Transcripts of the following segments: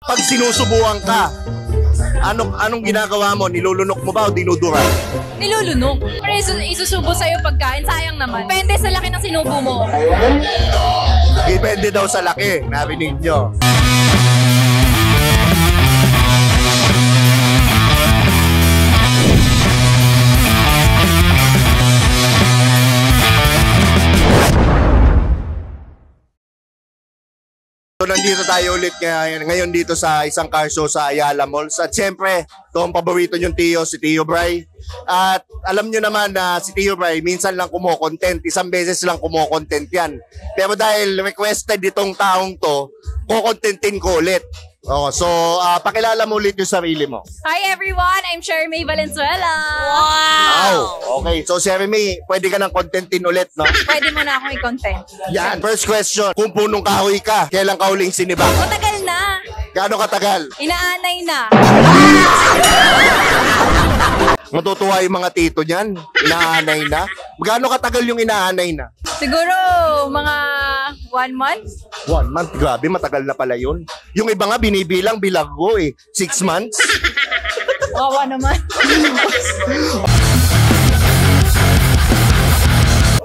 Pag sinusubuan ka, anong ginagawa mo? Nilulunok mo ba o dinudura? Nilulunok. Pero isusubo sa'yo pagkain, sayang naman. Depende sa laki ng sinubo mo. Depende daw sa laki, narinig nyo. So, nandito tayo ulit ngayon dito sa isang car show sa Ayala Malls. At siyempre, ito ang paborito nyong Tio, si Tio Bray. At alam nyo naman na si Tio Bray minsan lang kumo-content. Isang beses lang kumo-content yan. Pero dahil requested itong taong to, kukontentin ko ulit. So, pakilala mo ulit yung sarili mo. Hi everyone, I'm Sherry May Valenzuela. Wow! Okay, so Sherry May, pwede ka ng contentin ulit, no? Pwede mo na akong i-content. Yan, first question. Kung punong kahoy ka, kailan ka huling sinibak? Matagal na. Gaano katagal? Inaanay na. Matutuwa yung mga tito niyan. Inaanay na. Gaano katagal yung inaanay na? Siguro mga 1 month. 1 month, grabe, matagal na pala yun. Yung iba nga binibilang bilanggo 6 months. Wawa naman.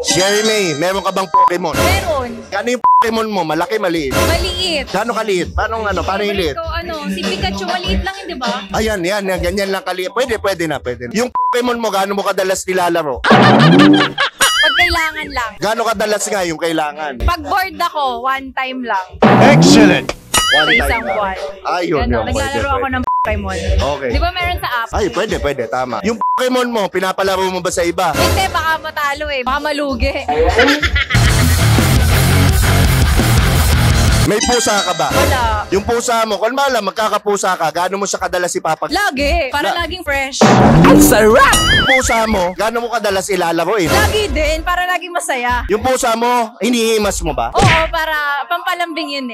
Sherry May, meron ka bang Pokemon? Meron. Ano yung Pokemon mo? Malaki, maliit? Maliit. Gaano kaliit? Paano yung liit? Ikaw si Pikachu, maliit lang yun, di ba? Ayan, ganyan lang kaliit. Pwede na. Yung Pokemon mo, gaano mo kadalas nilalaro? Pag kailangan lang. Gaano kadalas nga yung kailangan? Pag bored ako, 1 time lang. Excellent! Sa isang buwan. Ayun. Naglalaro ako ng Pokemon. Okay. Di ba meron sa app? Ay, pwede, tama. Yung Pokemon mo, pinapalaro mo ba sa iba? Hindi, baka matalo baka malugi. May pusa ka ba? Wala. Yung pusa mo, kung malam, magkakapusa ka, gaano mo siya kadalas ipapag... Lagi. Para laging fresh. Ang sarap! Yung pusa mo, gaano mo kadalas ilalaro Lagi din, para laging masaya. Yung pusa mo, hinihimas mo ba? Oo, para pampalambing yun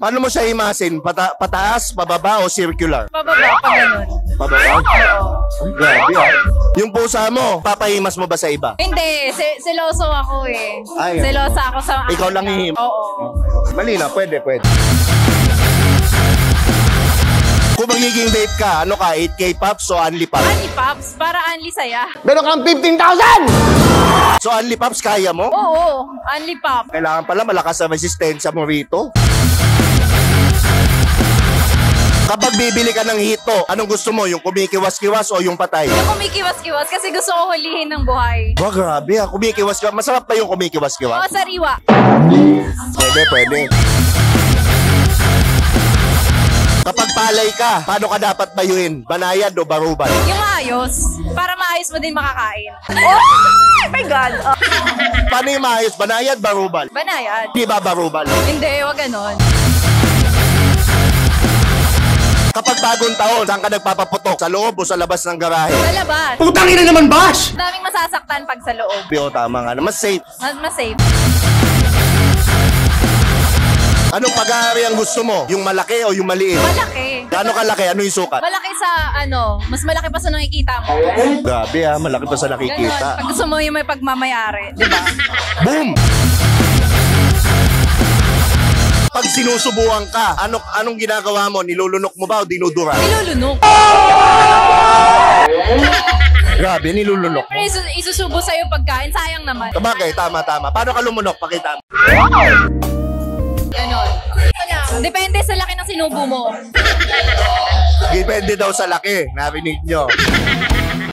Paano mo siya himasin? Pataas, pababa o circular? Pababa, pa ganun. Pababa? Oo. Ay, grabe Yung pusa mo, papahimas mo ba sa iba? Hindi, seloso ako Ay, Selosa ako sa... Ikaw lang hihim? Oo. Mali na, pwede. Kung magiging vape ka, ano ka? 8K pops o Only Pops? Only Pops, para only saya. Meron kang 15,000! So Only Pops kaya mo? Oo, Only Pop. Kailangan pala malakas ang resistensya mo rito. Kapag bibili ka ng hito, anong gusto mo? Yung kumikiwas-kiwas o yung patay? Yung kumikiwas-kiwas kasi gusto ko hulihin ng buhay. Ba, grabe kumikiwas-kiwas. Masarap pa yung kumikiwas-kiwas? Oo, sariwa. Pwede. Kapag palay ka, paano ka dapat bayuhin? Banayad o barubal? Yung maayos. Para maayos mo din makakain. Oh my God! Paano yung maayos? Banayad, barubal? Banayad. Di ba barubal? Hindi, wag ganon. Kapag bagong taon, saan ka nagpapaputok? Sa loob o sa labas ng garahe? Sa labas. Putang ina naman, Bash! Daming masasaktan pag sa loob. Pero tama nga, mas safe. Mas safe. Anong pag-aari ang gusto mo? Yung malaki o yung maliit? Malaki. Gaano kalaki? Ano yung sukat? Malaki sa mas malaki pa sa nakikita mo. Grabe malaki pa sa Ganon. nakikita. Pag gusto mo yung may pagmamayari, di ba? Boom! Pag sinusubuan ka, anong ginagawa mo? Nilulunok mo ba o dinudura? Nilulunok. Grabe, nilulunok mo. Pero isusubo sa'yo pagkain, sayang naman. Sabagay, tama. Paano ka lumunok? Pakita mo. Ganon. Depende sa laki ng sinubo mo. Depende daw sa laki, narinig nyo.